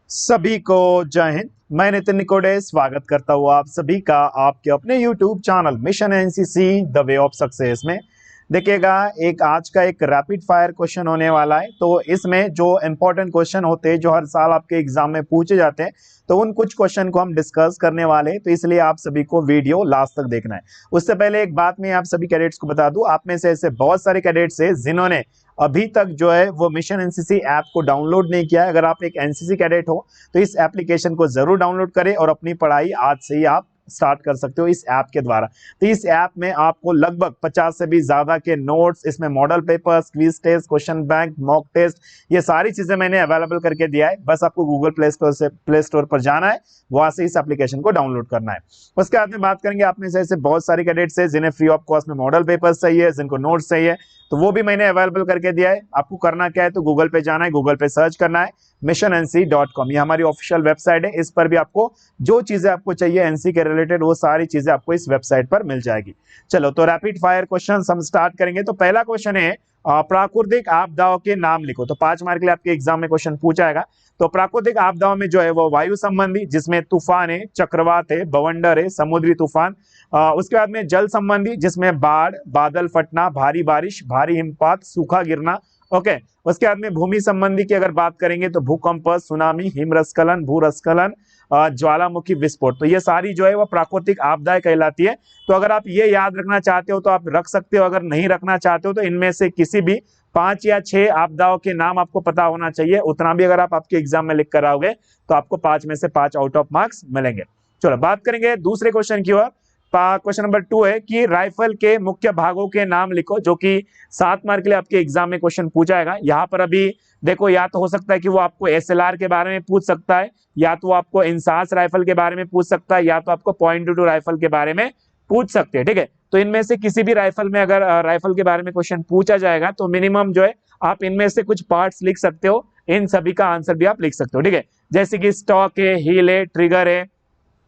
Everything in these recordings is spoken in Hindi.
सभी को जय हिंद। मैं नितिन निकोडे स्वागत करता हूँ आप सभी का आपके अपने YouTube channel mission NCC the way of success में। देखिएगा, आज का एक रैपिड फायर क्वेश्चन होने वाला है। तो इसमें जो इंपॉर्टेंट क्वेश्चन होते हैं जो हर साल आपके एग्जाम में पूछे जाते हैं, तो उन कुछ क्वेश्चन को हम डिस्कस करने वाले हैं। तो इसलिए आप सभी को वीडियो लास्ट तक देखना है। उससे पहले एक बात मैं आप सभी कैडेट्स को बता दूं, आप में से ऐसे बहुत सारे कैडेट्स हैं जिन्होंने अभी तक जो है वो मिशन एनसीसी ऐप को डाउनलोड नहीं किया है। अगर आप एक एनसीसी कैडेट हो तो इस एप्लीकेशन को जरूर डाउनलोड करें और अपनी पढ़ाई आज से ही आप स्टार्ट कर सकते हो इस ऐप के द्वारा। तो इस ऐप में आपको लगभग 50 से भी ज्यादा के नोट्स, इसमें model papers, quiz test, question bank, mock test, ये सारी चीजें मैंने अवेलेबल करके दिया है। बस आपको गूगल प्ले स्टोर पर जाना है, वहां से इस एप्लीकेशन को डाउनलोड करना है। उसके बाद में बात करेंगे, आप में से ऐसे बहुत सारे कैडेट्स हैं जिन्हें फ्री ऑफ कॉस्ट में मॉडल पेपर्स चाहिए, जिनको नोट्स चाहिए, तो वो भी मैंने अवेलेबल करके दिया है। आपको करना क्या है, तो गूगल पे जाना है, गूगल पे सर्च करना है missionNC.com, ये हमारी ऑफिशियल वेबसाइट है। इस पर भी आपको जो चीजें आपको चाहिए एनसी के रिलेटेड, वो सारी चीजें आपको इस वेबसाइट पर मिल जाएगी। चलो, तो रैपिड फायर क्वेश्चन हम स्टार्ट करेंगे। तो पहला क्वेश्चन है, प्राकृतिक आपदाओं के नाम लिखो। तो 5 मार्क के लिए आपके एग्जाम में क्वेश्चन पूछा जाएगा। तो प्राकृतिक आपदाओं में जो है वो वायु संबंधी, जिसमें तूफान है, चक्रवात है, बवंडर है, समुद्री तूफान। उसके बाद में जल संबंधी, जिसमें बाढ़, बादल फटना, भारी बारिश, भारी हिमपात, सूखा गिरना। ओके, उसके बाद में भूमि संबंधी की अगर बात करेंगे तो भूकंप, सुनामी, हिमस्खलन, भूस्खलन, ज्वालामुखी विस्फोट। तो ये सारी जो है वो प्राकृतिक आपदाएं कहलाती है। तो अगर आप ये याद रखना चाहते हो तो आप रख सकते हो, अगर नहीं रखना चाहते हो तो इनमें से किसी भी 5 या 6 आपदाओं के नाम आपको पता होना चाहिए। उतना भी अगर आप आपके एग्जाम में लिख कर आओगे तो आपको 5 में से 5 आउट ऑफ मार्क्स मिलेंगे। चलो, बात करेंगे दूसरे क्वेश्चन की ओर। क्वेश्चन नंबर 2 है कि राइफल के मुख्य भागों के नाम लिखो, जो कि 7 मार्क के लिए आपके एग्जाम में क्वेश्चन पूछा जाएगा। यहाँ पर अभी देखो, या तो हो सकता है कि वो आपको एसएलआर के बारे में पूछ सकता है, या तो आपको इंसास राइफल के बारे में पूछ सकता है, या तो आपको .22 राइफल के बारे में पूछ सकते हैं। ठीक है, तो इनमें से किसी भी राइफल में अगर राइफल के बारे में क्वेश्चन पूछा जाएगा तो मिनिमम जो है आप इनमें से कुछ पार्ट्स लिख सकते हो, इन सभी का आंसर भी आप लिख सकते हो। ठीक है, जैसे कि स्टॉक है, हील है, ट्रिगर है,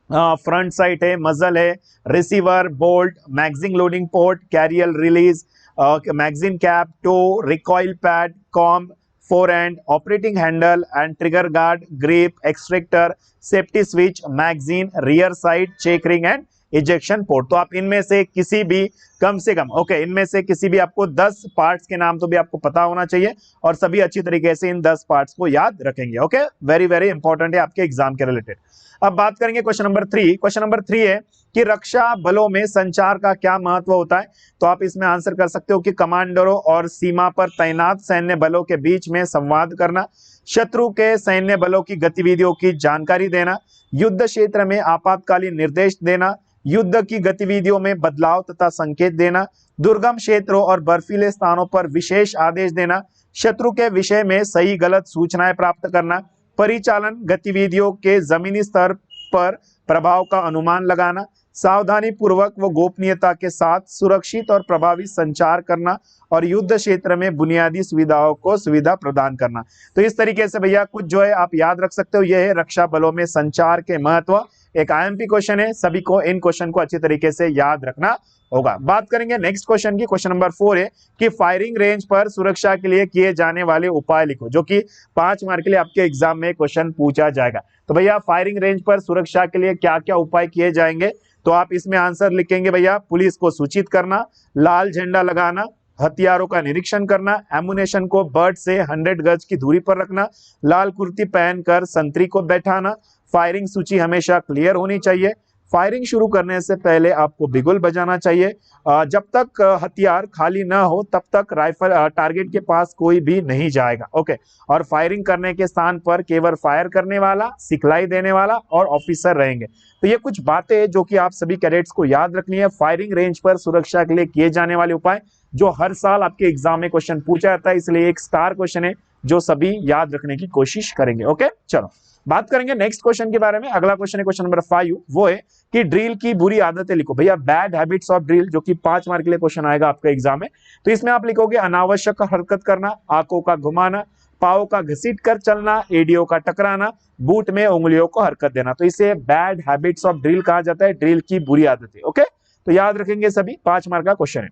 फ्रंट साइट है, मजल है, receiver, bolt, magazine loading port, carrier release, magazine cap, toe, recoil pad, comb, fore end, operating handle and trigger guard, grip, extractor, safety switch, magazine, rear side, check ring and ejection port. तो आप इनमें से किसी भी कम से कम इनमें से किसी भी आपको 10 पार्ट्स के नाम तो भी आपको पता होना चाहिए, और सभी अच्छी तरीके से इन 10 पार्ट्स को याद रखेंगे। ओके, वेरी वेरी इंपॉर्टेंट है आपके एग्जाम के रिलेटेड। अब बात करेंगे क्वेश्चन नंबर 3। क्वेश्चन नंबर 3 है कि रक्षा बलों में संचार का क्या महत्व होता है। तो आप इसमें आंसर कर सकते हो कि कमांडरों और सीमा पर तैनात सैन्य बलों के बीच में संवाद करना, शत्रु के सैन्य बलों की गतिविधियों की जानकारी देना, युद्ध क्षेत्र में आपातकालीन निर्देश देना, युद्ध की गतिविधियों में बदलाव तथा संकेत देना, दुर्गम क्षेत्रों और बर्फीले स्थानों पर विशेष आदेश देना, शत्रु के विषय में सही गलत सूचनाएं प्राप्त करना, परिचालन गतिविधियों के जमीनी स्तर पर प्रभाव का अनुमान लगाना, सावधानी पूर्वक व गोपनीयता के साथ सुरक्षित और प्रभावी संचार करना, और युद्ध क्षेत्र में बुनियादी सुविधाओं को सुविधा प्रदान करना। तो इस तरीके से भैया कुछ जो है आप याद रख सकते हो। यह है रक्षा बलों में संचार के महत्व। एक आईएमपी क्वेश्चन है, सभी को इन क्वेश्चन को अच्छी तरीके से याद रखना होगा। बात करेंगे नेक्स्ट क्वेश्चन की। क्वेश्चन नंबर 4 है कि फायरिंग रेंज पर सुरक्षा के लिए किए जाने वाले उपाय लिखो, जो कि 5 मार्क के लिए आपके एग्जाम में क्वेश्चन पूछा जाएगा। तो भैया फायरिंग रेंज पर सुरक्षा के लिए क्या क्या उपाय किए जाएंगे, तो आप इसमें आंसर लिखेंगे भैया, पुलिस को सूचित करना, लाल झंडा लगाना, हथियारों का निरीक्षण करना, एमुनेशन को बर्ड से 100 गज की दूरी पर रखना, लाल कुर्ती पहनकर संतरी को बैठाना, फायरिंग सूची हमेशा क्लियर होनी चाहिए, फायरिंग शुरू करने से पहले आपको बिगुल बजाना चाहिए, जब तक हथियार खाली ना हो तब तक राइफल टारगेट के पास कोई भी नहीं जाएगा। ओके, और फायरिंग करने के स्थान पर केवल फायर करने वाला, सिखलाई देने वाला और ऑफिसर रहेंगे। तो ये कुछ बातें हैं जो कि आप सभी कैडेट्स को याद रखनी है। फायरिंग रेंज पर सुरक्षा के लिए किए जाने वाले उपाय जो हर साल आपके एग्जाम में क्वेश्चन पूछा जाता है, इसलिए एक स्टार क्वेश्चन है जो सभी याद रखने की कोशिश करेंगे। ओके, चलो बात करेंगे नेक्स्ट क्वेश्चन के बारे में। अगला क्वेश्चन है क्वेश्चन नंबर 5, वो है कि ड्रिल की बुरी आदतें लिखो। भैया बैड हैबिट्स ऑफ ड्रिल, जो कि 5 मार्क के लिए क्वेश्चन आएगा आपका एग्जाम में। तो इसमें आप लिखोगे अनावश्यक हरकत करना, आंखों का घुमाना, पाओ का घसीट कर चलना, एडियो का टकराना, बूट में उंगलियों को हरकत देना। तो इसे बैड हैबिट्स ऑफ ड्रिल कहा जाता है, ड्रिल की बुरी आदतें। ओके, तो याद रखेंगे सभी, 5 मार्क का क्वेश्चन है।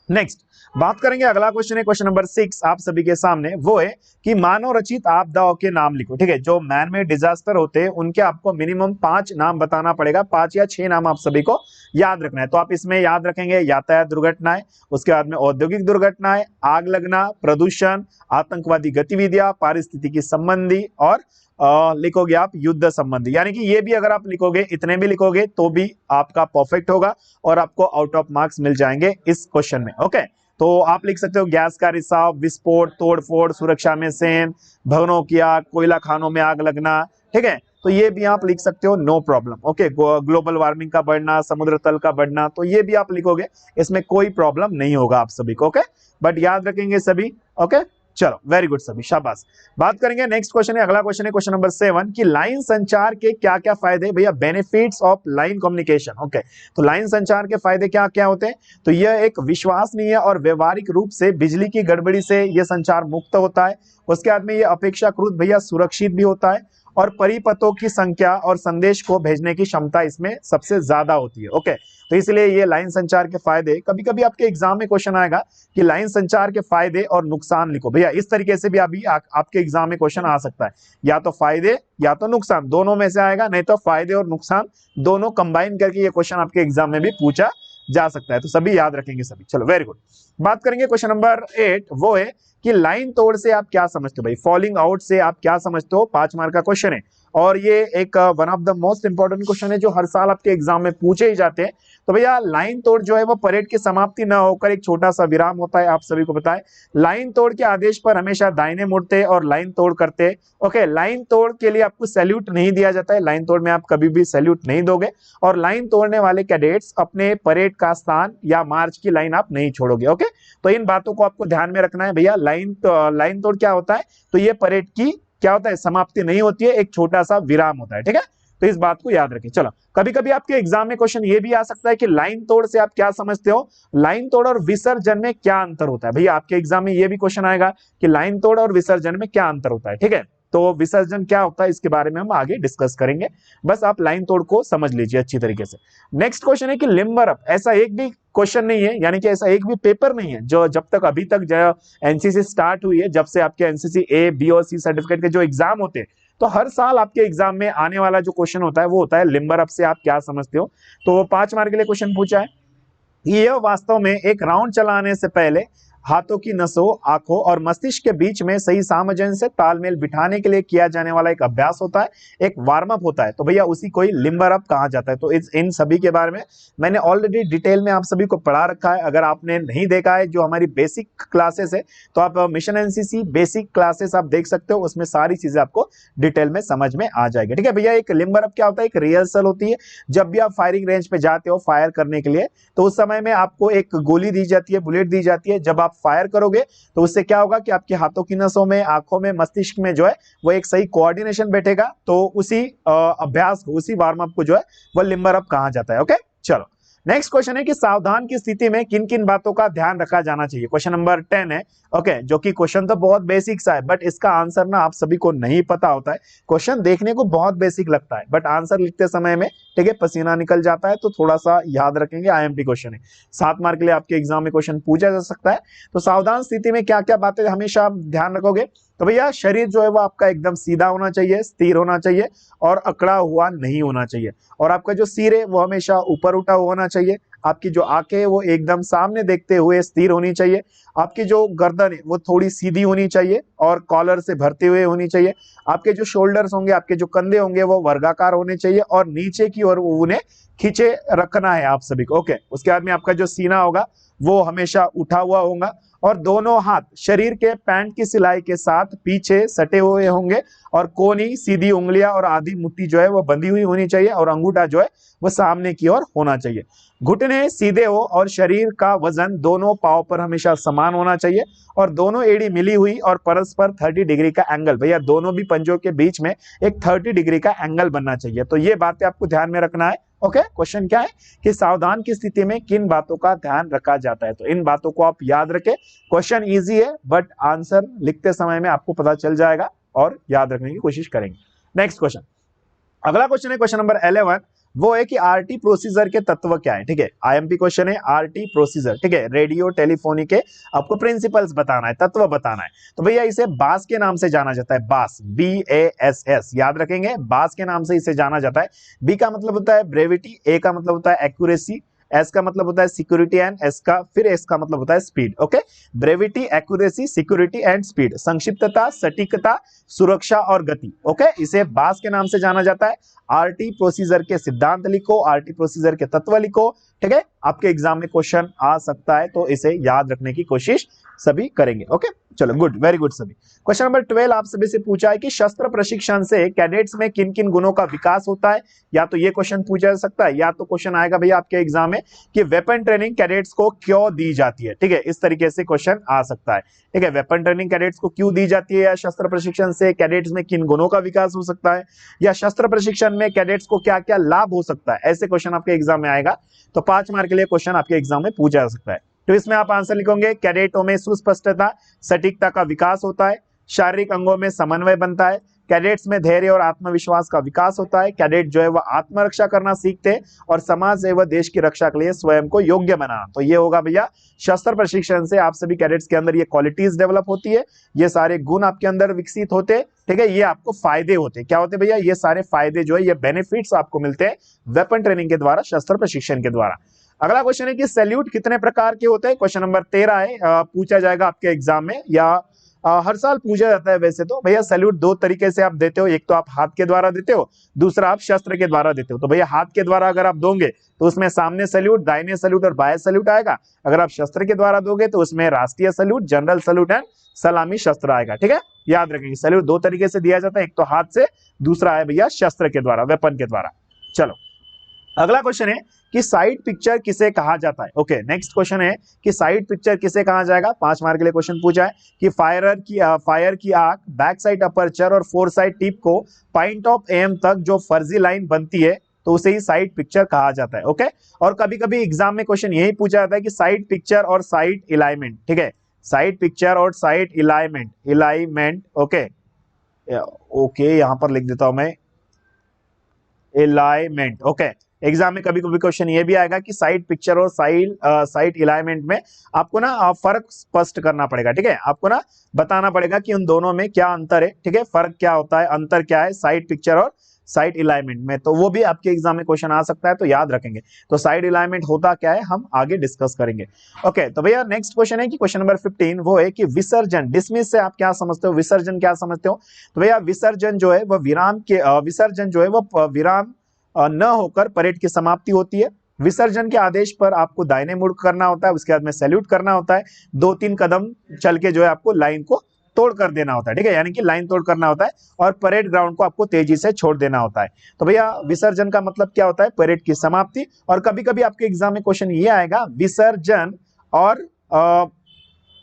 नेक्स्ट बात करेंगे, अगला क्वेश्चन है क्वेश्चन नंबर 6 आप सभी के सामने, वो है कि मानव रचित आपदाओं के नाम लिखो। ठीक है, जो मैन मेड डिजास्टर होते हैं उनके आपको मिनिमम 5 नाम बताना पड़ेगा, 5 या 6 नाम आप सभी को याद रखना है। तो आप इसमें याद रखेंगे यातायात दुर्घटनाएं, उसके बाद में औद्योगिक दुर्घटनाएं, आग लगना, प्रदूषण, आतंकवादी गतिविधियां, पारिस्थितिकी संबंधी और लिखोगे आप युद्ध संबंधी। यानी कि ये भी अगर आप लिखोगे, इतने भी लिखोगे तो भी आपका परफेक्ट होगा और आपको आउट ऑफ मार्क्स मिल जाएंगे इस क्वेश्चन में। ओके, तो आप लिख सकते हो गैस का रिसाव, विस्फोट, तोड़फोड़, सुरक्षा में सेंध, भवनों की आग, कोयला खानों में आग लगना। ठीक है, तो ये भी आप लिख सकते हो, no problem. Okay, global warming का बढ़ना, समुद्र तल का बढ़ना, तो ये भी आप लिखोगे, इसमें कोई प्रॉब्लम नहीं होगा आप सभी को। ओके, बट याद रखेंगे सभी। ओके, चलो वेरी गुड सभी, शाबाश। बात करेंगे नेक्स्ट क्वेश्चन है, अगला क्वेश्चन है क्वेश्चन नंबर 7 कि लाइन संचार के क्या क्या फायदे भैया, benefits of line communication. Okay, तो लाइन संचार के फायदे क्या क्या होते हैं, तो यह एक विश्वसनीय और व्यवहारिक रूप से बिजली की गड़बड़ी से यह संचार मुक्त होता है। उसके बाद में यह अपेक्षाकृत भैया सुरक्षित भी होता है और परिपथों की संख्या और संदेश को भेजने की क्षमता इसमें सबसे ज्यादा होती है। ओके, तो इसलिए ये लाइन संचार के फायदे, कभी कभी आपके एग्जाम में क्वेश्चन आएगा कि लाइन संचार के फायदे और नुकसान लिखो। भैया इस तरीके से भी अभी आपके एग्जाम में क्वेश्चन आ सकता है, या तो फायदे या तो नुकसान, दोनों में से आएगा, नहीं तो फायदे और नुकसान दोनों कंबाइन करके ये क्वेश्चन आपके एग्जाम में भी पूछा जा सकता है। तो सभी याद रखेंगे सभी। चलो वेरी गुड। बात करेंगे क्वेश्चन नंबर 8, वो है कि लाइन तोड़ से आप क्या समझते हो भाई, फॉलिंग आउट से आप क्या समझते हो। 5 मार्क का क्वेश्चन है और ये एक one of the most important question है जो हर साल आपके एग्जाम में पूछे ही जाते हैं। तो भैया लाइन तोड़ जो है वो परेड की समाप्ति न होकर एक छोटा सा विराम होता है, आप सभी को पता है। लाइन तोड़ के आदेश पर हमेशा दाहिने मुड़ते और लाइन तोड़ करते। ओके, लाइन तोड़ के लिए आपको सैल्यूट नहीं दिया जाता है, लाइन तोड़ में आप कभी भी सैल्यूट नहीं दोगे और लाइन तोड़ने वाले कैडेट्स अपने परेड का स्थान या मार्च की लाइन आप नहीं छोड़ोगे। ओके, तो इन बातों को आपको ध्यान में रखना है भैया। लाइन तोड़ क्या होता है, तो ये परेड की क्या होता है, समाप्ति नहीं होती है, एक छोटा सा विराम होता है। ठीक है, तो इस बात को याद रखें। चलो, कभी कभी आपके एग्जाम में क्वेश्चन ये भी आ सकता है कि लाइन तोड़ से आप क्या समझते हो, लाइन तोड़ और विसर्जन में क्या अंतर होता है। भैया आपके एग्जाम में ये भी क्वेश्चन आएगा कि लाइन तोड़ और विसर्जन में क्या अंतर होता है। ठीक है, तो विसर्जन क्या होता है इसके बारे में हम आगे डिस्कस करेंगे, बस आप लाइन तोड़ को समझ लीजिए अच्छी तरीके से। नेक्स्ट क्वेश्चन है कि लिम्बर अप, ऐसा एक भी क्वेश्चन नहीं है, यानी कि ऐसा एक भी पेपर नहीं है जो जब तक अभी तक जो एनसीसी स्टार्ट हुई है, जब से आपके एनसीसी ए, बी और सी सर्टिफिकेट के जो एग्जाम होते हैं, तो हर साल आपके एग्जाम में आने वाला जो क्वेश्चन होता है वो होता है लिम्बर अप से आप क्या समझते हो। तो 5 मार्क के लिए क्वेश्चन पूछा है। यह वास्तव में एक राउंड चलाने से पहले हाथों की नसों, आंखों और मस्तिष्क के बीच में सही सामंजस्य तालमेल बिठाने के लिए किया जाने वाला एक अभ्यास होता है, एक वार्म अप होता है। तो भैया उसी को ही लिम्बर अप कहा जाता है। तो इन सभी के बारे में मैंने ऑलरेडी डिटेल में आप सभी को पढ़ा रखा है। अगर आपने नहीं देखा है जो हमारी बेसिक क्लासेस है, तो आप मिशन एनसीसी बेसिक क्लासेस आप देख सकते हो, उसमें सारी चीजें आपको डिटेल में समझ में आ जाएगी। ठीक है भैया, एक लिम्बर अप क्या होता है, एक रिहर्सल होती है। जब भी आप फायरिंग रेंज पे जाते हो फायर करने के लिए, तो उस समय में आपको एक गोली दी जाती है, बुलेट दी जाती है। जब आप फायर करोगे तो उससे क्या होगा कि आपके हाथों की नसों में, आंखों में, मस्तिष्क में जो है वो एक सही कोऑर्डिनेशन बैठेगा। तो उसी अभ्यास को, उसी वार्म अप को जो है वो लिम्बर अप कहा जाता है। ओके, चलो नेक्स्ट क्वेश्चन है कि सावधान की स्थिति में किन किन बातों का ध्यान रखा जाना चाहिए। क्वेश्चन नंबर 10 है। ओके, जो कि क्वेश्चन तो बहुत बेसिक सा है, बट इसका आंसर ना आप सभी को नहीं पता होता है। क्वेश्चन देखने को बहुत बेसिक लगता है, बट आंसर लिखते समय में ठीक है पसीना निकल जाता है। तो थोड़ा सा याद रखेंगे, आईएमपी क्वेश्चन है, 7 मार्क के लिए आपके एग्जाम में क्वेश्चन पूछा जा सकता है। तो सावधान स्थिति में क्या क्या बातें हमेशा आप ध्यान रखोगे, तो भैया शरीर जो है वो आपका एकदम सीधा होना चाहिए, स्थिर होना चाहिए और अकड़ा हुआ नहीं होना चाहिए। और आपका जो सिर है वो हमेशा ऊपर उठा होना चाहिए। आपकी जो आंखें है वो एकदम सामने देखते हुए स्थिर होनी चाहिए। आपकी जो गर्दन है वो थोड़ी सीधी होनी चाहिए और कॉलर से भरते हुए होनी चाहिए। आपके जो शोल्डर्स होंगे, आपके जो कंधे होंगे वो वर्गाकार होने चाहिए और नीचे की ओर उन्हें खींचे रखना है आप सभी को। ओके, उसके बाद में आपका जो सीना होगा वो हमेशा उठा हुआ होगा और दोनों हाथ शरीर के पैंट की सिलाई के साथ पीछे सटे हुए होंगे और कोनी सीधी उंगलियां और आधी मुट्ठी जो है वो बंधी हुई होनी चाहिए और अंगूठा जो है वो सामने की ओर होना चाहिए। घुटने सीधे हो और शरीर का वजन दोनों पांव पर हमेशा समान होना चाहिए और दोनों एड़ी मिली हुई और परस्पर 30 डिग्री का एंगल, भैया दोनों भी पंजों के बीच में एक 30 डिग्री का एंगल बनना चाहिए। तो ये बातें आपको ध्यान में रखना है। ओके, क्वेश्चन क्या है कि सावधान की स्थिति में किन बातों का ध्यान रखा जाता है। तो इन बातों को आप याद रखें। क्वेश्चन इजी है बट आंसर लिखते समय में आपको पता चल जाएगा और याद रखने की कोशिश करेंगे। नेक्स्ट क्वेश्चन, अगला क्वेश्चन है क्वेश्चन नंबर 11। वो है कि आरटी प्रोसीजर के तत्व क्या है। ठीक है, आईएमपी क्वेश्चन है, आरटी प्रोसीजर। ठीक है, रेडियो टेलीफोनी के आपको प्रिंसिपल्स बताना है, तत्व बताना है। तो भैया इसे बास के नाम से जाना जाता है, बास, BASS, याद रखेंगे, बास के नाम से इसे जाना जाता है। बी का मतलब होता है ब्रेविटी, ए का मतलब होता है एक्यूरेसी, एस का मतलब होता है सिक्योरिटी एंड एस का फिर एस का मतलब होता है speed. Okay, brevity, accuracy, security and speed, संक्षिप्तता, सटीकता, सुरक्षा और गति। ओके, इसे बास के नाम से जाना जाता है। आरटी प्रोसीजर के सिद्धांत लिखो, आरटी प्रोसीजर के तत्व लिखो। ठीक है, आपके एग्जाम में क्वेश्चन आ सकता है, तो इसे याद रखने की कोशिश सभी करेंगे। ओके, चलो, गुड, वेरी गुड सभी। क्वेश्चन नंबर 12 आप सभी से पूछा है कि शस्त्र प्रशिक्षण से कैडेट्स में किन किन गुणों का विकास होता है। या तो ये क्वेश्चन पूछा जा सकता है, या तो क्वेश्चन आएगा भैया आपके एग्जाम में कि वेपन ट्रेनिंग कैडेट्स को क्यों दी जाती है। ठीक है, इस तरीके से क्वेश्चन आ सकता है। ठीक है, वेपन ट्रेनिंग कैडेट्स को क्यों दी जाती है, या शस्त्र प्रशिक्षण से कैडेट्स में किन गुणों का विकास हो सकता है, या शस्त्र प्रशिक्षण में कैडेट्स को क्या क्या लाभ हो सकता है, ऐसे क्वेश्चन आपके एग्जाम में आएगा। तो 5 मार्क के लिए क्वेश्चन आपके एग्जाम में पूछा जा सकता है। तो इसमें आप आंसर लिखोगे, कैडेटों में सुस्पष्टता, सटीकता का विकास होता है, शारीरिक अंगों में समन्वय बनता है, कैडेट्स में धैर्य और आत्मविश्वास का विकास होता है, कैडेट जो है वह आत्मरक्षा करना सीखते हैं और समाज एवं देश की रक्षा के लिए स्वयं को योग्य बनाना। तो ये होगा भैया शस्त्र प्रशिक्षण से आप सभी कैडेट्स के अंदर ये क्वालिटीज डेवलप होती है, ये सारे गुण आपके अंदर विकसित होते हैं। ठीक है, ये आपको फायदे होते हैं। क्या होते हैं भैया, ये सारे फायदे जो है, ये बेनिफिट्स आपको मिलते हैं वेपन ट्रेनिंग के द्वारा, शस्त्र प्रशिक्षण के द्वारा। अगला क्वेश्चन है कि सैल्यूट कितने प्रकार के होते हैं। क्वेश्चन नंबर 13 है, पूछा जाएगा आपके एग्जाम में, या हर साल पूछा जाता है वैसे तो। भैया सैल्यूट दो तरीके से आप देते हो, एक तो आप हाथ के द्वारा देते हो, दूसरा आप शस्त्र के द्वारा देते हो। तो भैया हाथ के द्वारा अगर आप दोगे तो उसमें सामने सैल्यूट, दाहिने सैल्यूट और बाएं सैल्यूट आएगा। अगर आप शस्त्र के द्वारा दोगे तो उसमें राष्ट्रीय सैल्यूट, जनरल सैल्यूट एंड सलामी शस्त्र आएगा। ठीक है, याद रखेंगे सैल्यूट दो तरीके से दिया जाता है, एक तो हाथ से, दूसरा है भैया शस्त्र के द्वारा, वेपन के द्वारा। चलो, अगला क्वेश्चन है कि साइड पिक्चर किसे कहा जाता है। ओके, नेक्स्ट क्वेश्चन है कि साइड पिक्चर किसे कहा जाएगा। 5 मार्क के लिए क्वेश्चन पूछा है कि फायर की आंख, बैक साइड अपर्चर और फोर साइड टिप को पॉइंट ऑफ एम तक जो फर्जी लाइन बनती है तो उसे ही साइड पिक्चर कहा जाता है। ओके, और कभी कभी एग्जाम में क्वेश्चन यही पूछा जाता है कि साइड पिक्चर और साइड अलाइनमेंट। ठीक है, साइड पिक्चर और साइड अलाइनमेंट। ओके ओके, यहां पर लिख देता हूं मैं अलाइनमेंट। ओके, एग्जाम में कभी कभी क्वेश्चन ये भी आएगा कि साइड पिक्चर और साइड अलाइनमेंट में आपको ना फर्क स्पष्ट करना पड़ेगा। ठीक है, आपको ना बताना पड़ेगा कि उन दोनों में क्या अंतर है। ठीक है, फर्क क्या होता है, अंतर क्या है साइड पिक्चर और साइड अलाइनमेंट में। तो वो भी आपके एग्जाम में क्वेश्चन आ सकता है, तो याद रखेंगे। तो साइड अलाइनमेंट होता क्या है हम आगे डिस्कस करेंगे। ओके, तो भैया नेक्स्ट क्वेश्चन है कि क्वेश्चन नंबर 15 वो है कि विसर्जन, डिसमिस से आप क्या समझते हो, विसर्जन क्या समझते हो। तो भैया विसर्जन जो है वह विसर्जन जो है वह विराम न होकर परेड की समाप्ति होती है। विसर्जन के आदेश पर आपको दाहिने मुड़ करना होता है, उसके बाद में सैल्यूट करना होता है, 2-3 कदम चल के जो है आपको लाइन को तोड़ कर देना होता है। ठीक है, यानी कि लाइन तोड़ करना होता है और परेड ग्राउंड को आपको तेजी से छोड़ देना होता है। तो भैया विसर्जन का मतलब क्या होता है, परेड की समाप्ति। और कभी कभी आपके एग्जाम में क्वेश्चन ये आएगा विसर्जन और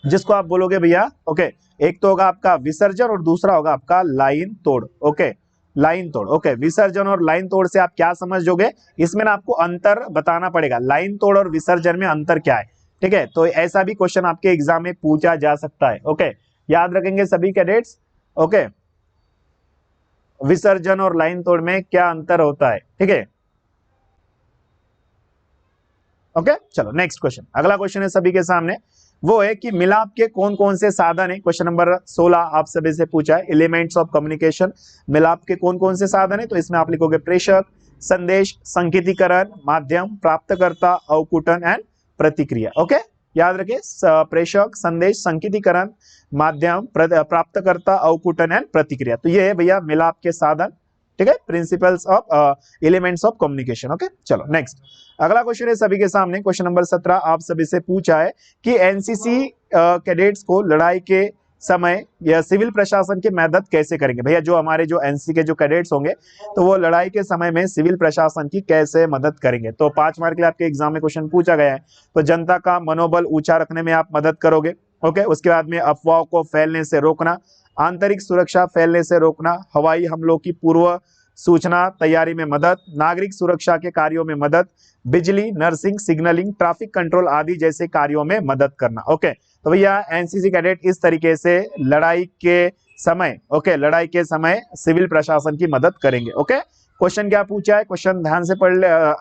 जिसको आप बोलोगे भैया, ओके, एक तो होगा आपका विसर्जन और दूसरा होगा आपका लाइन तोड़। ओके, लाइन तोड़। ओके, विसर्जन और लाइन तोड़ से आप क्या समझोगे, इसमें ना आपको अंतर बताना पड़ेगा, लाइन तोड़ और विसर्जन में अंतर क्या है। ठीक है, तो ऐसा भी क्वेश्चन आपके एग्जाम में पूछा जा सकता है। ओके, याद रखेंगे सभी कैडेट्स। ओके, विसर्जन और लाइन तोड़ में क्या अंतर होता है। ठीक है, ओके, चलो नेक्स्ट क्वेश्चन। अगला क्वेश्चन है सभी के सामने, वो है कि मिलाप के कौन कौन से साधन है। क्वेश्चन नंबर 16 आप सभी से पूछा है, एलिमेंट्स ऑफ कम्युनिकेशन, मिलाप के कौन कौन से साधन है। तो इसमें आप लिखोगे प्रेषक, संदेश, संकेतीकरण, माध्यम, प्राप्तकर्ता, अवकुटन एंड प्रतिक्रिया। ओके, याद रखिए, प्रेषक, संदेश, संकेतीकरण, माध्यम, प्राप्तकर्ता, अवकुटन एंड प्रतिक्रिया। तो ये है भैया मिलाप के साधन। ठीक है, principles of elements of communication. Okay, चलो नेक्स्ट। अगला क्वेश्चन है सभी के सामने, क्वेश्चन नंबर 17 आप सभी से पूछा है कि एनसीसी कैडेट्स को लड़ाई के समय या सिविल प्रशासन की मदद कैसे करेंगे। भैया जो हमारे जो एनसीसी के जो कैडेट्स होंगे तो वो लड़ाई के समय में सिविल प्रशासन की कैसे मदद करेंगे। तो 5 मार्क के लिए आपके एग्जाम में क्वेश्चन पूछा गया है। तो जनता का मनोबल ऊंचा रखने में आप मदद करोगे। ओके, उसके बाद में अफवाहों को फैलने से रोकना, आंतरिक सुरक्षा फैलने से रोकना, हवाई हमलों की पूर्व सूचना तैयारी में मदद, नागरिक सुरक्षा के कार्यों में मदद, बिजली, नर्सिंग, सिग्नलिंग, ट्रैफिक कंट्रोल आदि जैसे कार्यों में मदद करना। ओके, तो भैया एनसीसी कैडेट इस तरीके से लड़ाई के समय, ओके, लड़ाई के समय सिविल प्रशासन की मदद करेंगे। ओके, क्वेश्चन क्या पूछा है, क्वेश्चन ध्यान से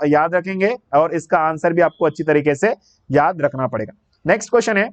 याद रखेंगे और इसका आंसर भी आपको अच्छी तरीके से याद रखना पड़ेगा। नेक्स्ट क्वेश्चन है,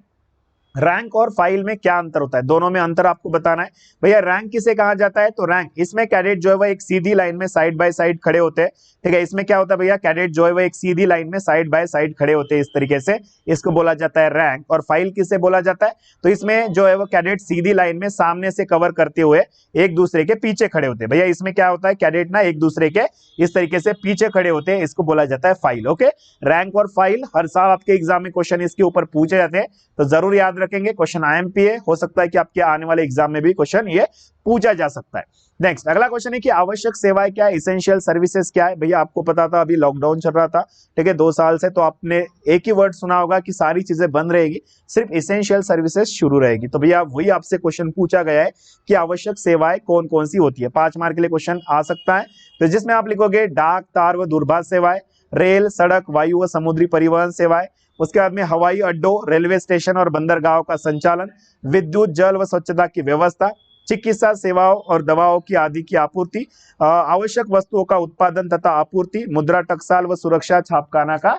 रैंक और फाइल में क्या अंतर होता है, दोनों में अंतर आपको बताना है। भैया रैंक किसे कहा जाता है, तो रैंक, इसमें कैडेट जो है वह एक सीधी लाइन में साइड बाय साइड खड़े होते हैं, ठीक है। इसमें क्या होता है भैया, कैडेट जो है वह एक सीधी लाइन में साइड बाय साइड खड़े होते हैं, इस तरीके से इसको बोला जाता है रैंक। और फाइल किसे बोला जाता है, तो इसमें जो है वो कैडेट सीधी लाइन में सामने से कवर करते हुए एक दूसरे के पीछे खड़े होते हैं। भैया इसमें क्या होता है, कैडेट ना एक दूसरे के इस तरीके से पीछे खड़े होते हैं, इसको बोला जाता है फाइल। ओके, रैंक और फाइल हर साल आपके एग्जाम में क्वेश्चन इसके ऊपर पूछे जाते हैं, तो जरूर याद रखेंगे। क्वेश्चन आईएमपी है, हो सकता है कि आपके आने वाले एग्जाम में भी क्वेश्चन ये पूछा जा सकता है। नेक्स्ट अगला क्वेश्चन है कि आवश्यक सेवाएं क्या है, इसेंशियल सर्विसेज क्या है। भैया आपको पता था अभी लॉकडाउन चल रहा था, ठीक है, 2 साल से, तो आपने एक ही वर्ड सुना होगा कि सारी चीजें बंद रहेगी, सिर्फ इसेंशियल सर्विसेज शुरू रहेगी। तो भैया वही आपसे क्वेश्चन पूछा गया है कि आवश्यक सेवाएं कौन कौन सी होती है। 5 मार्क के लिए क्वेश्चन आ सकता है, तो जिसमें आप लिखोगे डाक, तार व दूरभाष सेवाएं, रेल, सड़क, वायु व समुद्री परिवहन सेवाएं, उसके बाद में हवाई अड्डों, रेलवे स्टेशन और बंदरगाहों का संचालन, विद्युत, जल व स्वच्छता की व्यवस्था, चिकित्सा सेवाओं और दवाओं की आदि की आपूर्ति, आवश्यक वस्तुओं का उत्पादन तथा आपूर्ति, मुद्रा, टकसाल व सुरक्षा छापखाना का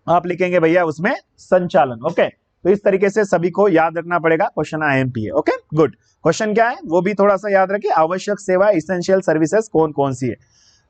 आप लिखेंगे भैया उसमें संचालन। ओके, तो इस तरीके से सभी को याद रखना पड़ेगा, क्वेश्चन आईएमपी है। ओके गुड, क्वेश्चन क्या है वो भी थोड़ा सा याद रखिए, आवश्यक सेवा इसेंशियल सर्विसेज कौन कौन सी है।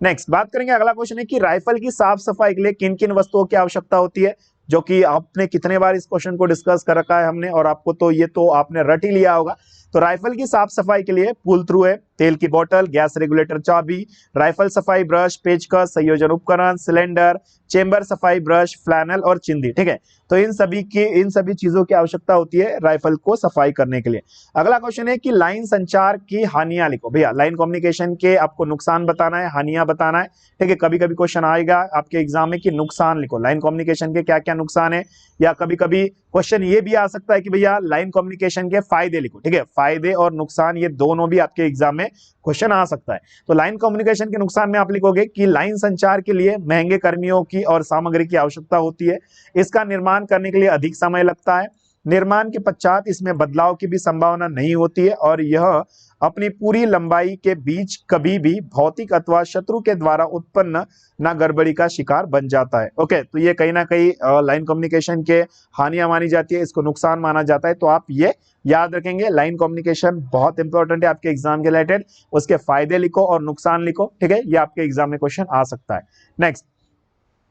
नेक्स्ट बात करेंगे, अगला क्वेश्चन है कि राइफल की साफ सफाई के लिए किन किन वस्तुओं की आवश्यकता होती है, जो कि आपने कितने बार इस क्वेश्चन को डिस्कस कर रखा है हमने, और आपको तो ये तो आपने रट ही लिया होगा। तो राइफल की साफ सफाई के लिए पुल थ्रू है, तेल की बोतल, गैस रेगुलेटर चाबी, राइफल सफाई ब्रश, पेचकस, संयोजन उपकरण, सिलेंडर, चेंबर सफाई ब्रश, फ्लैनल और चिंदी, ठीक है। तो इन सभी चीजों की आवश्यकता होती है राइफल को सफाई करने के लिए। अगला क्वेश्चन है कि लाइन संचार की हानियां लिखो। भैया लाइन कम्युनिकेशन के आपको नुकसान बताना है, हानियां बताना है, ठीक है। कभी कभी क्वेश्चन आएगा आपके एग्जाम में कि नुकसान लिखो, लाइन कम्युनिकेशन के क्या क्या नुकसान है, या कभी कभी क्वेश्चन ये भी आ सकता है कि भैया लाइन कम्युनिकेशन के फायदे लिखो, ठीक है। फायदे और नुकसान ये दोनों भी आपके एग्जाम में क्वेश्चन आ सकता है। तो लाइन कम्युनिकेशन के नुकसान में आप लिखोगे कि लाइन संचार के लिए महंगे कर्मियों की और सामग्री की आवश्यकता होती है, इसका निर्माण करने के लिए अधिक समय लगता है, निर्माण के पश्चात इसमें बदलाव की भी संभावना नहीं होती है, और यह अपनी पूरी लंबाई के बीच कभी भी भौतिक अथवा शत्रु के द्वारा उत्पन्न ना गड़बड़ी का शिकार बन जाता है। ओके, तो ये कहीं ना कहीं लाइन कम्युनिकेशन के हानियां मानी जाती है, इसको नुकसान माना जाता है, तो आप ये याद रखेंगे। लाइन कम्युनिकेशन बहुत इंपॉर्टेंट है आपके एग्जाम के रिलेटेड, उसके फायदे लिखो और नुकसान लिखो, ठीक है, ये आपके एग्जाम में क्वेश्चन आ सकता है। नेक्स्ट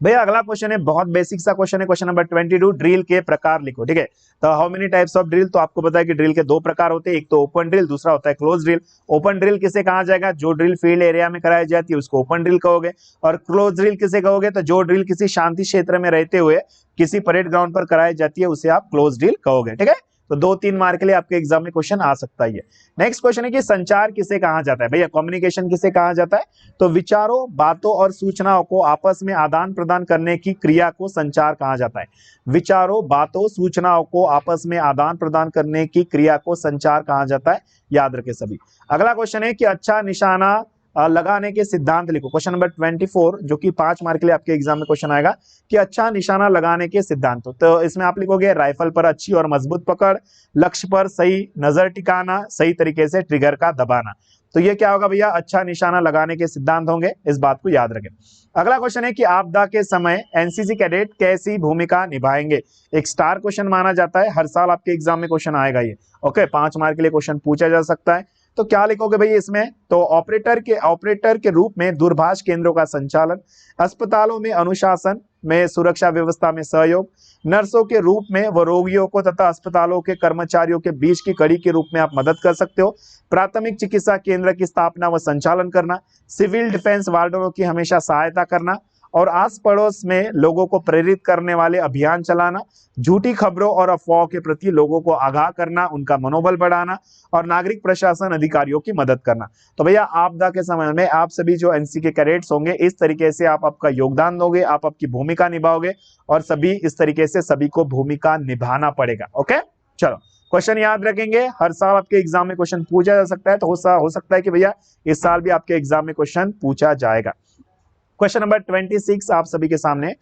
भैया अगला क्वेश्चन है, बहुत बेसिक सा क्वेश्चन है, क्वेश्चन नंबर 22, ड्रिल के प्रकार लिखो, ठीक है। तो how many types of drill, तो आपको पता है कि ड्रिल के 2 प्रकार होते हैं, एक तो ओपन ड्रिल, दूसरा होता है क्लोज ड्रिल। ओपन ड्रिल किसे कहा जाएगा, जो ड्रिल फील्ड एरिया में कराई जाती है उसको ओपन ड्रिल कहोगे, और क्लोज ड्रिल किसे कहोगे, तो जो ड्रिल किसी शांति क्षेत्र में रहते हुए किसी परेड ग्राउंड पर कराई जाती है उसे आप क्लोज ड्रिल कहोगे, ठीक है। तो 2-3 मार्क के लिए आपके एग्जाम में क्वेश्चन आ सकता है। नेक्स्ट क्वेश्चन है कि संचार किसे कहा जाता है। भैया कम्युनिकेशन किसे कहा जाता है, तो विचारों, बातों और सूचनाओं को आपस में आदान प्रदान करने की क्रिया को संचार कहा जाता है। विचारों, बातों, सूचनाओं को आपस में आदान प्रदान करने की क्रिया को संचार कहा जाता है, याद रखें सभी। अगला क्वेश्चन है कि अच्छा निशाना लगाने के सिद्धांत लिखो, क्वेश्चन नंबर 24, जो कि 5 मार्क के लिए आपके एग्जाम में क्वेश्चन आएगा कि अच्छा निशाना लगाने के सिद्धांत। तो इसमें आप लिखोगे राइफल पर अच्छी और मजबूत पकड़, लक्ष्य पर सही नजर टिकाना, सही तरीके से ट्रिगर का दबाना। तो ये क्या होगा भैया, अच्छा निशाना लगाने के सिद्धांत होंगे, इस बात को याद रखें। अगला क्वेश्चन है कि आपदा के समय एनसीसी कैडेट कैसी भूमिका निभाएंगे, एक स्टार क्वेश्चन माना जाता है, हर साल आपके एग्जाम में क्वेश्चन आएगा ये। ओके, 5 मार्क के लिए क्वेश्चन पूछा जा सकता है। तो क्या लिखोगे भाई इसमें, तो ऑपरेटर के रूप में दूरभाष केंद्रों का संचालन, अस्पतालों में अनुशासन में सुरक्षा व्यवस्था में सहयोग, नर्सों के रूप में व रोगियों को तथा अस्पतालों के कर्मचारियों के बीच की कड़ी के रूप में आप मदद कर सकते हो, प्राथमिक चिकित्सा केंद्र की स्थापना व संचालन करना, सिविल डिफेंस वार्डरों की हमेशा सहायता करना, और आस पड़ोस में लोगों को प्रेरित करने वाले अभियान चलाना, झूठी खबरों और अफवाहों के प्रति लोगों को आगाह करना, उनका मनोबल बढ़ाना, और नागरिक प्रशासन अधिकारियों की मदद करना। तो भैया आपदा के समय में आप सभी जो एनसीसी के कैडेट्स होंगे, इस तरीके से आप आपका योगदान दोगे, आप आपकी भूमिका निभाओगे, और सभी इस तरीके से सभी को भूमिका निभाना पड़ेगा। ओके चलो, क्वेश्चन याद रखेंगे, हर साल आपके एग्जाम में क्वेश्चन पूछा जा सकता है, तो हो सकता है कि भैया इस साल भी आपके एग्जाम में क्वेश्चन पूछा जाएगा। क्वेश्चन नंबर 26 आप सभी के सामने,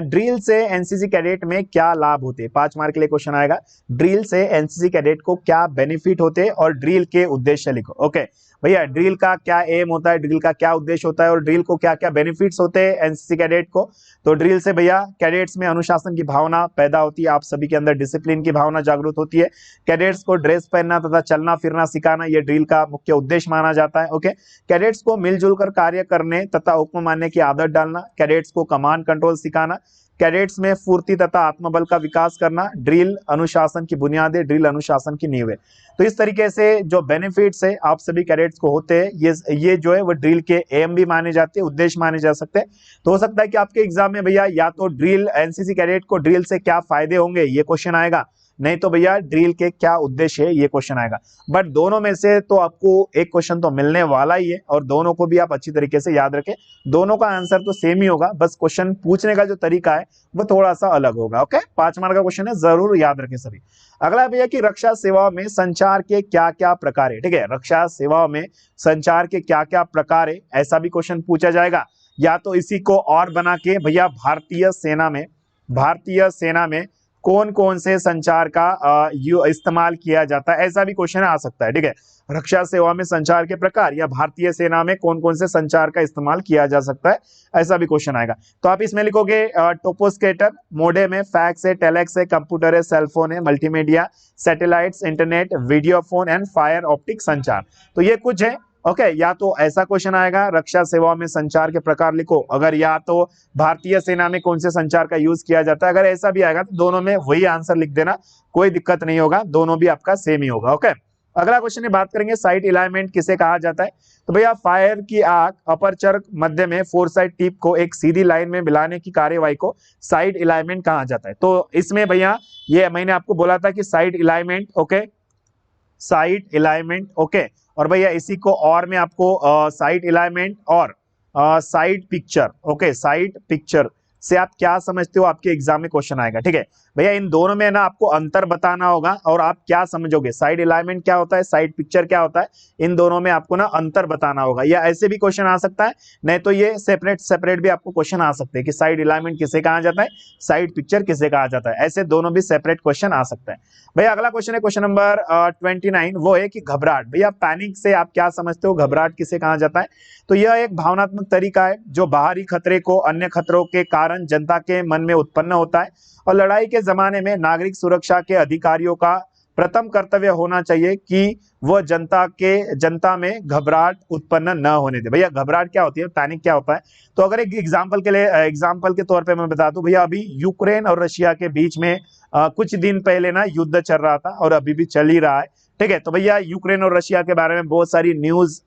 ड्रिल से एनसीसी कैडेट में क्या लाभ होते हैं, 5 मार्क के लिए क्वेश्चन आएगा। ड्रिल से एनसीसी कैडेट को क्या बेनिफिट होते हैं और ड्रिल के उद्देश्य लिखो। ओके भैया ड्रिल का क्या एम होता है, ड्रिल का क्या उद्देश्य होता है और ड्रिल को क्या क्या बेनिफिट्स होते हैं एनसीसी कैडेट को। तो ड्रिल से भैया कैडेट्स में अनुशासन की भावना पैदा होती है, आप सभी के अंदर डिसिप्लिन की भावना जागृत होती है। कैडेट्स को ड्रेस पहनना तथा चलना फिरना सिखाना ये ड्रिल का मुख्य उद्देश्य माना जाता है। ओके, कैडेट्स को मिलजुल कर कार्य करने तथा हुक्म मानने की आदत डालना, कैडेट्स को कमांड कंट्रोल सिखाना, कैडेट्स में फुर्ती तथा आत्मबल का विकास करना, ड्रिल अनुशासन की बुनियादें, ड्रिल अनुशासन की नींव है। तो इस तरीके से जो बेनिफिट्स है आप सभी कैडेट्स को होते हैं, ये जो है वो ड्रिल के एम भी माने जाते हैं, उद्देश्य माने जा सकते हैं। तो हो सकता है कि आपके एग्जाम में भैया या तो ड्रिल एनसीसी कैडेट को ड्रिल से क्या फायदे होंगे ये क्वेश्चन आएगा, नहीं तो भैया ड्रिल के क्या उद्देश्य है ये क्वेश्चन आएगा। बट दोनों में से तो आपको एक क्वेश्चन तो मिलने वाला ही है और दोनों को भी आप अच्छी तरीके से याद रखें। दोनों का आंसर तो सेम ही होगा, बस क्वेश्चन पूछने का जो तरीका है वो थोड़ा सा अलग होगा। ओके, 5 मार्क का क्वेश्चन है, जरूर याद रखें सभी। अगला भैया कि रक्षा सेवा में संचार के क्या क्या प्रकार है। ठीक है, रक्षा सेवा में संचार के क्या क्या प्रकार है ऐसा भी क्वेश्चन पूछा जाएगा, या तो इसी को और बना के भैया भारतीय सेना में कौन कौन से संचार का इस्तेमाल किया जाता है ऐसा भी क्वेश्चन आ सकता है। ठीक है, रक्षा सेवा में संचार के प्रकार या भारतीय सेना में कौन कौन से संचार का इस्तेमाल किया जा सकता है ऐसा भी क्वेश्चन आएगा। तो आप इसमें लिखोगे टोपोस्केटर, मोडेम है, फैक्स है, टेलेक्स है, कंप्यूटर है, सेलफोन है, multimedia, satellites, internet, video phone and fire optic संचार। तो ये कुछ है। ओके, या तो ऐसा क्वेश्चन आएगा रक्षा सेवा में संचार के प्रकार लिखो, अगर या तो भारतीय सेना में कौन से संचार का यूज किया जाता है, अगर ऐसा भी आएगा तो दोनों में वही आंसर लिख देना, कोई दिक्कत नहीं होगा, दोनों भी आपका सेम ही होगा। ओके, अगला क्वेश्चन में बात करेंगे साइट अलाइनमेंट किसे कहा जाता है। तो भैया फायर की आंख अपर्चर मध्य में फोरसाइट टिप को एक सीधी लाइन में मिलाने की कार्यवाही को साइट अलाइनमेंट कहा जाता है। तो इसमें भैया ये मैंने आपको बोला था कि site alignment, okay, site alignment, okay, और भैया इसी को और मैं आपको साइट अलाइनमेंट और site picture, okay, site picture से आप क्या समझते हो आपके एग्जाम में क्वेश्चन आएगा। ठीक है भैया, इन दोनों में ना आपको अंतर बताना होगा और आप क्या समझोगे, साइड अलाइनमेंट क्या होता है, साइड पिक्चर क्या होता है, इन दोनों में आपको ना अंतर बताना होगा। या ऐसे भी क्वेश्चन आ सकता है, नहीं तो ये सेपरेट भी आपको क्वेश्चन आ सकते हैं कि साइड अलाइनमेंट किसे कहा जाता है, साइड पिक्चर किसे कहा जाता है, ऐसे दोनों भी सेपरेट क्वेश्चन आ सकता है। भैया अगला क्वेश्चन है क्वेश्चन नंबर 29, वो है कि घबराहट। भैया पैनिक से आप क्या समझते हो, घबराहट किसे कहा जाता है। तो यह एक भावनात्मक तरीका है जो बाहरी खतरे को अन्य खतरों के कारण जनता के मन में उत्पन्न होता है और लड़ाई के जमाने में नागरिक सुरक्षा के अधिकारियों का प्रथम कर्तव्य होना चाहिए कि वह जनता में घबराहट उत्पन्न न होने दे। भैया घबराहट क्या होती है, पैनिक क्या होता है। तो अगर एक एग्जाम्पल के तौर पे मैं बता दूं, भैया अभी यूक्रेन और रशिया के बीच में कुछ दिन पहले ना युद्ध चल रहा था और अभी भी चल ही रहा है। ठीक है, तो भैया यूक्रेन और रशिया के बारे में बहुत सारी न्यूज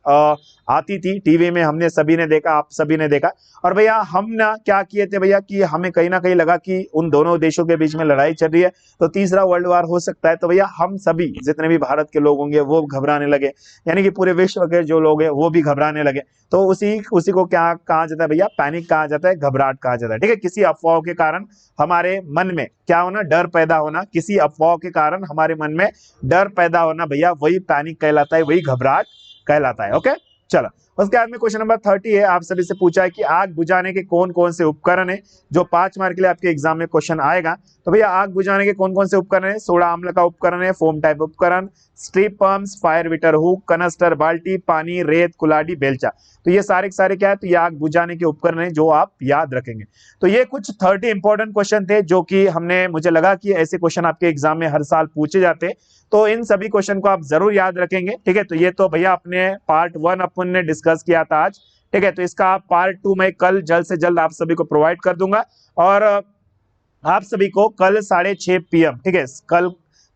आती थी टीवी में, हमने सभी ने देखा, आप सभी ने देखा। और भैया हम ना क्या किए थे भैया कि हमें कहीं ना कहीं लगा कि उन दोनों देशों के बीच में लड़ाई चल रही है तो तीसरा वर्ल्ड वार हो सकता है। तो भैया हम सभी जितने भी भारत के लोग होंगे वो घबराने लगे, यानी कि पूरे विश्व के जो लोग हैं वो भी घबराने लगे। तो उसी को क्या कहा जाता है भैया, पैनिक कहा जाता है, घबराहट कहा जाता है। ठीक है, किसी अफवाह के कारण हमारे मन में क्या होना, डर पैदा होना, किसी अफवाह के कारण हमारे मन में डर पैदा होना भैया वही पैनिक कहलाता है, वही घबराहट कहलाता है। ओके, चलो उसके बाद में क्वेश्चन नंबर 30 है, आप सभी से पूछा है कि आग बुझाने के कौन कौन से उपकरण है, जो 5 मार्क के लिए आपके एग्जाम में क्वेश्चन आएगा। तो भैया आग बुझाने के कौन कौन से उपकरण है, सोडा अम्ल का उपकरण है, फोम टाइप उपकरण, stirrup pumps, fire beater hook, canister, बाल्टी, पानी, रेत, कुल्हाड़ी, बेलचा। तो ये सारे के सारे क्या है, तो ये आग बुझाने के उपकरण है जो आप याद रखेंगे। तो ये कुछ 30 इंपॉर्टेंट क्वेश्चन थे जो कि मुझे लगा कि ऐसे क्वेश्चन आपके एग्जाम में हर साल पूछे जाते, तो इन सभी क्वेश्चन को आप जरूर याद रखेंगे। ठीक है, तो ये तो भैया अपने पार्ट 1 अपन ने डिस्कस किया था आज। ठीक है, तो इसका पार्ट 2 मैं कल जल्द से जल्द आप सभी को प्रोवाइड कर दूंगा और आप सभी को कल 6:30 PM, ठीक है,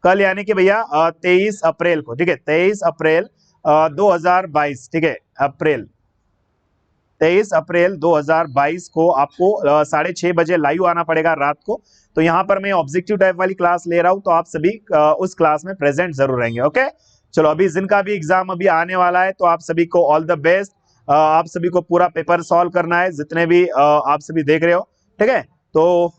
कल यानी कि भैया 23 अप्रैल को, ठीक है, 23 अप्रैल 2022, ठीक है, 23 अप्रैल 2022 को आपको 6:30 बजे लाइव आना पड़ेगा रात को। तो यहाँ पर मैं ऑब्जेक्टिव टाइप वाली क्लास ले रहा हूँ, तो आप सभी उस क्लास में प्रेजेंट जरूर रहेंगे। ओके, चलो अभी जिनका भी एग्जाम अभी आने वाला है तो आप सभी को ऑल द बेस्ट। आप सभी को पूरा पेपर सॉल्व करना है, जितने भी आप सभी देख रहे हो। ठीक है, तो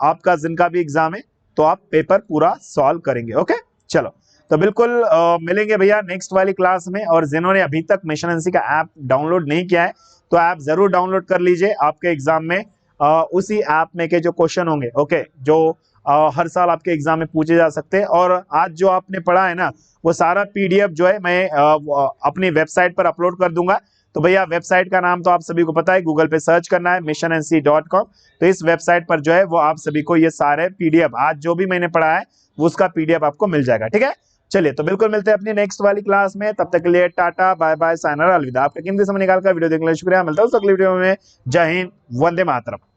आपका जिनका भी एग्जाम है तो आप पेपर पूरा सॉल्व करेंगे। ओके, चलो तो बिल्कुल मिलेंगे भैया नेक्स्ट वाली क्लास में। और जिन्होंने अभी तक मिशन एनसी का ऐप डाउनलोड नहीं किया है तो ऐप जरूर डाउनलोड कर लीजिए। आपके एग्जाम में उसी ऐप में के जो क्वेश्चन होंगे, ओके, जो हर साल आपके एग्जाम में पूछे जा सकते हैं। और आज जो आपने पढ़ा है ना, वो सारा पीडीएफ जो है मैं अपनी वेबसाइट पर अपलोड कर दूंगा। तो भैया वेबसाइट का नाम तो आप सभी को पता है, गूगल पे सर्च करना है missionNC.com। तो इस वेबसाइट पर जो है वो आप सभी को ये सारे पीडीएफ आज जो भी मैंने पढ़ा है वो उसका पीडीएफ आपको मिल जाएगा। ठीक है, चलिए तो बिल्कुल मिलते हैं अपनी नेक्स्ट वाली क्लास में। तब तक के लिए टाटा बाय बाय साइनर अलविदा। आपका कीमती समय निकाल कर वीडियो देखने के लिए शुक्रिया। मिलता हूँ अगली वीडियो में। जय हिंद, वंदे मातरम।